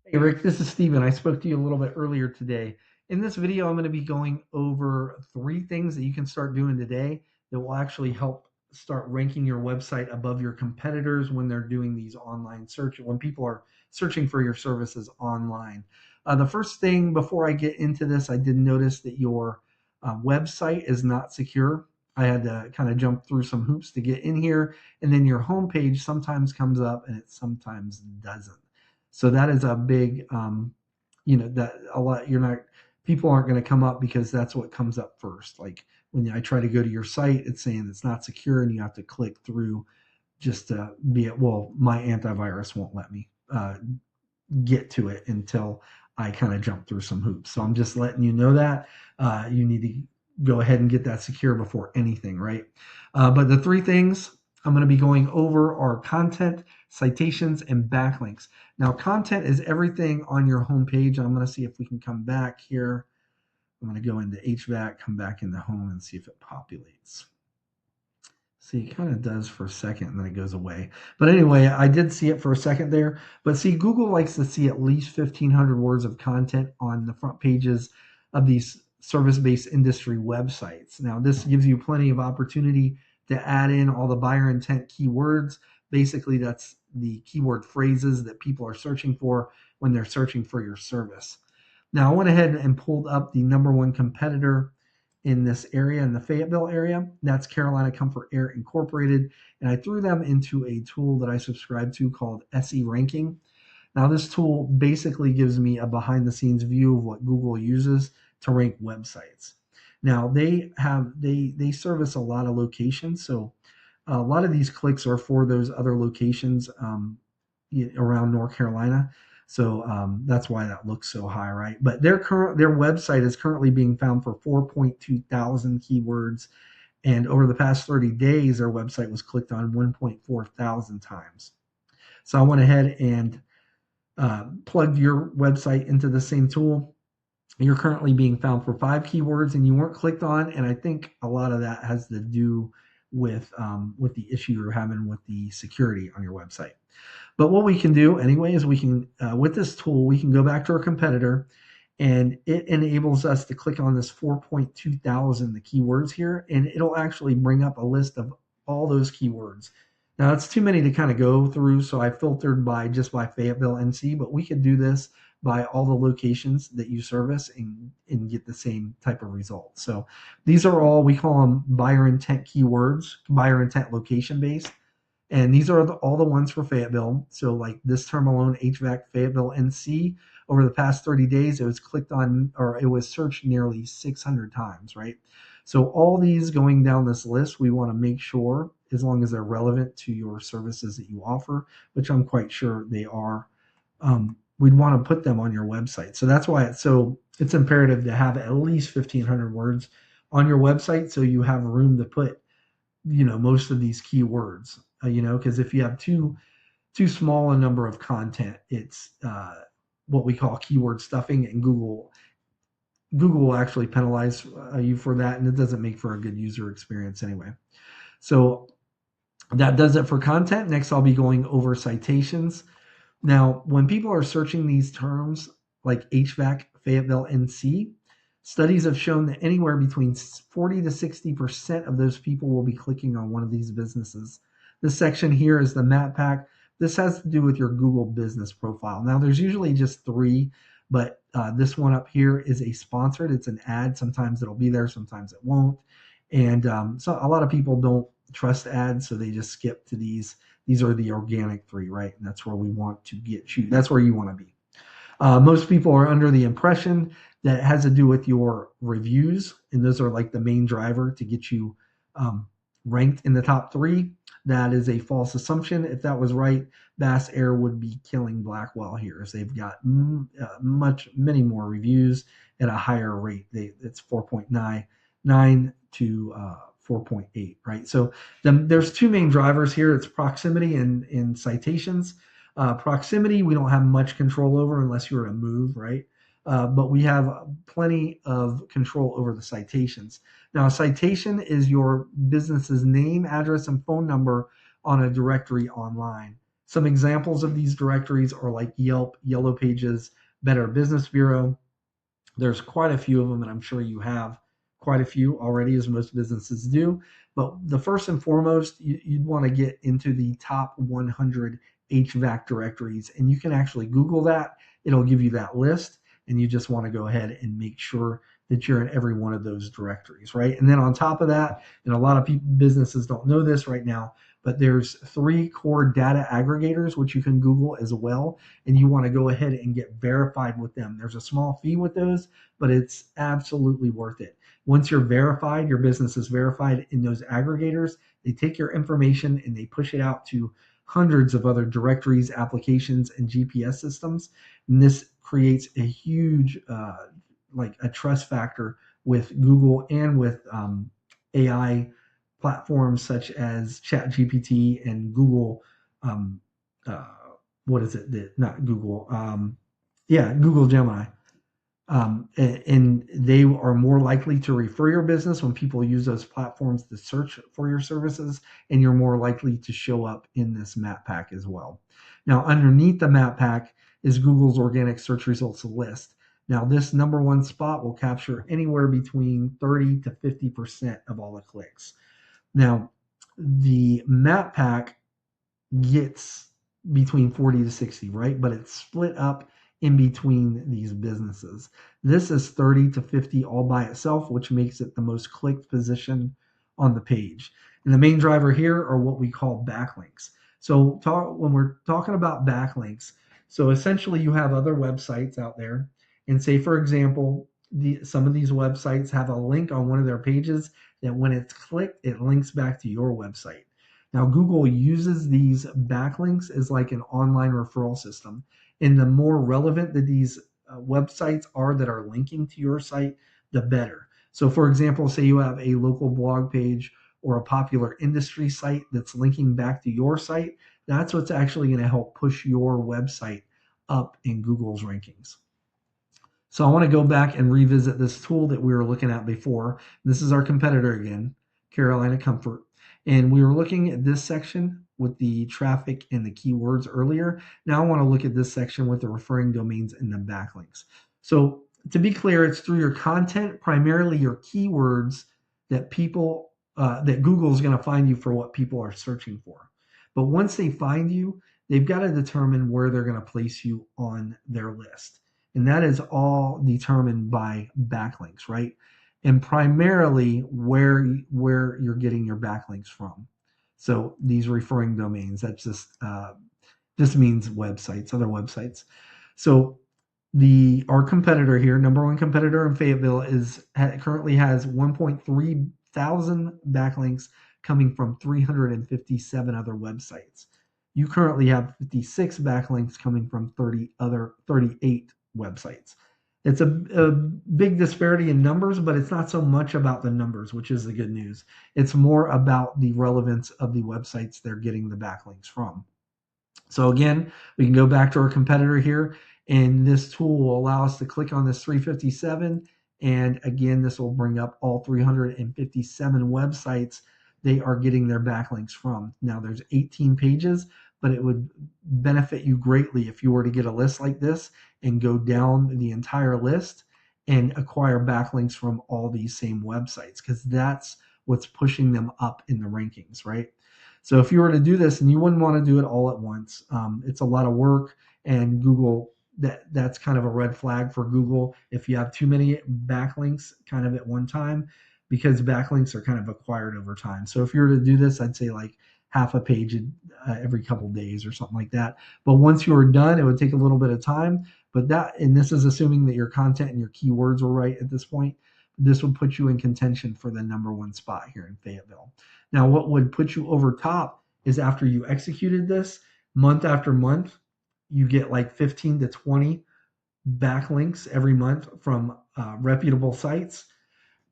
Hey Rick, this is Steven. I spoke to you a little bit earlier today. In this video, I'm going to be going over 3 things that you can start doing today that will actually help start ranking your website above your competitors when they're doing these online search, when people are searching for your services online. The first thing before I get into this, I did notice that your website is not secure. I had to kind of jump through some hoops to get in here, and then your homepage sometimes comes up and it sometimes doesn't. So that is a big, that a lot, you're not, people aren't going to come up because that's what comes up first. Like when I try to go to your site, it's saying it's not secure and you have to click through just to be it. Well, my antivirus won't let me get to it until I kind of jump through some hoops. So I'm just letting you know that you need to go ahead and get that secure before anything, right? But the 3 things I'm going to be going over are content, citations, and backlinks. Now, content is everything on your homepage. I'm going to see if we can come back here. I'm going to go into HVAC, come back into home, and see if it populates. See, it kind of does for a second and then it goes away. But anyway, I did see it for a second there. But see, Google likes to see at least 1,500 words of content on the front pages of these service-based industry websites. Now, this gives you plenty of opportunity to add in all the buyer intent keywords. Basically, that's the keyword phrases that people are searching for when they're searching for your service. Now, I went ahead and pulled up the #1 competitor in this area, in the Fayetteville area. That's Carolina Comfort Air Incorporated. And I threw them into a tool that I subscribe to called SE Ranking. Now, this tool basically gives me a behind the scenes view of what Google uses to rank websites. Now, they service a lot of locations. So a lot of these clicks are for those other locations around North Carolina. So that's why that looks so high, right? But their website is currently being found for 4.2 thousand keywords, and over the past 30 days, their website was clicked on 1.4 thousand times. So I went ahead and plugged your website into the same tool. You're currently being found for 5 keywords, and you weren't clicked on. And I think a lot of that has to do with the issue you're having with the security on your website. But what we can do anyway is we can, with this tool, we can go back to our competitor, and it enables us to click on this 4.2 thousand, the keywords here, and it'll actually bring up a list of all those keywords. Now it's too many to kind of go through, so I filtered by Fayetteville, NC, but we could do this by all the locations that you service and get the same type of results. So these are all, we call them buyer intent keywords, buyer intent location based. And these are all the ones for Fayetteville. So like this term alone, HVAC Fayetteville, NC, over the past 30 days, it was clicked on, or it was searched nearly 600 times, right? So all these going down this list, we want to make sure, as long as they're relevant to your services that you offer, which I'm quite sure they are, we'd want to put them on your website. So that's why it's imperative to have at least 1,500 words on your website so you have room to put most of these keywords, because if you have too small a number of content, it's what we call keyword stuffing, and Google will actually penalize you for that, and it doesn't make for a good user experience anyway. So that does it for content. Next, I'll be going over citations. Now, when people are searching these terms like HVAC Fayetteville, NC, studies have shown that anywhere between 40 to 60% of those people will be clicking on one of these businesses. This section here is the map pack. This has to do with your Google business profile. Now, there's usually just 3, but this one up here is a sponsored. It's an ad. Sometimes it'll be there, sometimes it won't. And so a lot of people don't trust ads, so they just skip to these. These are the organic 3, right? And that's where we want to get you. That's where you want to be. Most people are under the impression that it has to do with your reviews, and those are like the main driver to get you ranked in the top 3. That is a false assumption. If that was right, Bass Air would be killing Blackwell here, as they've got many more reviews at a higher rate. It's 4.99 to 4.8, right? So there's 2 main drivers here. It's proximity and citations. Proximity, we don't have much control over unless you were to move, right? But we have plenty of control over the citations. Now, a citation is your business's name, address, and phone number on a directory online. Some examples of these directories are like Yelp, Yellow Pages, Better Business Bureau. There's quite a few of them, and I'm sure you have quite a few already, as most businesses do. But the first and foremost, you'd want to get into the top 100 HVAC directories, and you can actually Google that. It'll give you that list, and you just want to go ahead and make sure that you're in every one of those directories, right? And then on top of that, and a lot of people, businesses don't know this right now, but there's 3 core data aggregators, which you can Google as well, and you want to go ahead and get verified with them. There's a small fee with those, but it's absolutely worth it. Once you're verified, your business is verified in those aggregators, they take your information and they push it out to hundreds of other directories, applications, and GPS systems. And this creates a huge, like a trust factor with Google and with AI platforms such as ChatGPT and Google. Um, uh, what is it? Not Google. Google Gemini. And they are more likely to refer your business when people use those platforms to search for your services, and you're more likely to show up in this map pack as well. Now, underneath the map pack is Google's organic search results list. Now, this number one spot will capture anywhere between 30 to 50% of all the clicks. Now, the map pack gets between 40 to 60, right? But it's split up in between these businesses. This is 30 to 50 all by itself, which makes it the most clicked position on the page. And the main driver here are what we call backlinks. So when we're talking about backlinks, so essentially you have other websites out there, and say, for example, some of these websites have a link on one of their pages that when it's clicked, it links back to your website. Now, Google uses these backlinks as like an online referral system. And the more relevant that these websites are that are linking to your site, the better. So, for example, say you have a local blog page or a popular industry site that's linking back to your site, that's what's actually going to help push your website up in Google's rankings. So I want to go back and revisit this tool that we were looking at before. This is our competitor again, Carolina Comfort. And we were looking at this section with the traffic and the keywords earlier. Now I want to look at this section with the referring domains and the backlinks. So to be clear, it's through your content, primarily your keywords, that people, that Google is going to find you for what people are searching for. But once they find you, they've got to determine where they're going to place you on their list. And that is all determined by backlinks, right? And primarily where you're getting your backlinks from. So these referring domains, that's just means websites, other websites. So our competitor here, number one competitor in Fayetteville, currently has 1.3 thousand backlinks coming from 357 other websites. You currently have 56 backlinks coming from 38 websites. It's a big disparity in numbers, but it's not so much about the numbers, which is the good news. It's more about the relevance of the websites they're getting the backlinks from. So again, we can go back to our competitor here, and this tool will allow us to click on this 357. And again, this will bring up all 357 websites they are getting their backlinks from. Now there's 18 pages, but it would benefit you greatly if you were to get a list like this and go down the entire list and acquire backlinks from all these same websites, because that's what's pushing them up in the rankings, right? So if you were to do this, and you wouldn't want to do it all at once, it's a lot of work, and Google, that's kind of a red flag for Google if you have too many backlinks kind of at one time, because backlinks are kind of acquired over time. So if you were to do this, I'd say like half a page every couple days or something like that. But once you were done, it would take a little bit of time. But and this is assuming that your content and your keywords were right at this point. This would put you in contention for the number one spot here in Fayetteville. Now, what would put you over top is after you executed this, month after month, you get like 15 to 20 backlinks every month from reputable sites,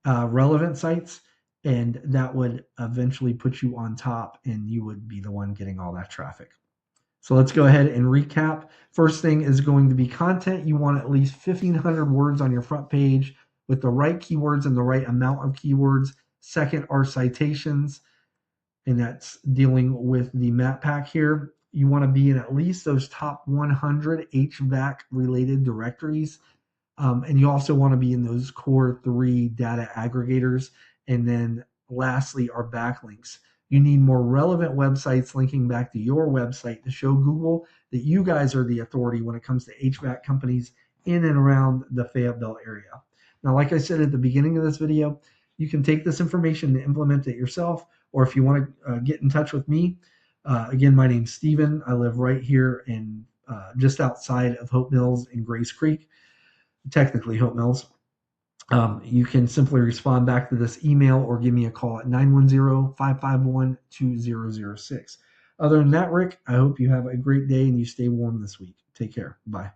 relevant sites, and that would eventually put you on top, and you would be the one getting all that traffic. So let's go ahead and recap. First thing is going to be content. You want at least 1,500 words on your front page with the right keywords and the right amount of keywords. Second are citations, and that's dealing with the map pack here. You want to be in at least those top 100 HVAC related directories. And you also want to be in those core three data aggregators. And then lastly, our backlinks. You need more relevant websites linking back to your website to show Google that you guys are the authority when it comes to HVAC companies in and around the Fayetteville area. Now, like I said at the beginning of this video, you can take this information and implement it yourself, or if you want to get in touch with me, again, my name's Steven. I live right here in just outside of Hope Mills in Grace Creek, technically Hope Mills. You can simply respond back to this email or give me a call at 910-551-2006. Other than that, Rick, I hope you have a great day and you stay warm this week. Take care. Bye.